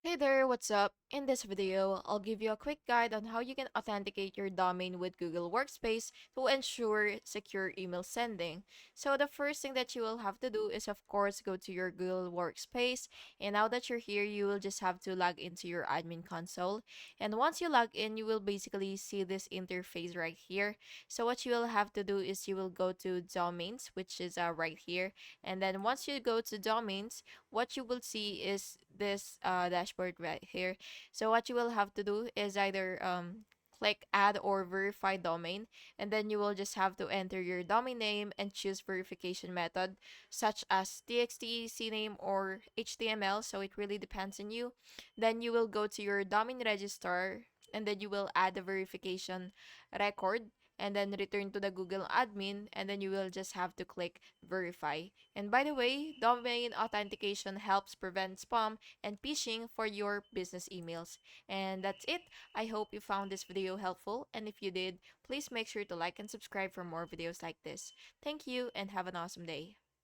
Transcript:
Hey there, what's up? In this video, I'll give you a quick guide on how you can authenticate your domain with Google Workspace to ensure secure email sending. So the first thing that you will have to do is of course go to your Google Workspace, and now that you're here, you will just have to log into your admin console. And once you log in, you will basically see this interface right here. So what you will have to do is you will go to domains, which is right here. And then once you go to domains, what you will see is this dashboard right here. So what you will have to do is either click add or verify domain, and then you will just have to enter your domain name and choose verification method such as txt, cname, or html. So it really depends on you. Then you will go to your domain registrar, and then you will add the verification record, and then return to the Google admin, and then you will just have to click verify. And by the way, domain authentication helps prevent spam and phishing for your business emails. And that's it. I hope you found this video helpful, and if you did, please make sure to like and subscribe for more videos like this. Thank you and have an awesome day.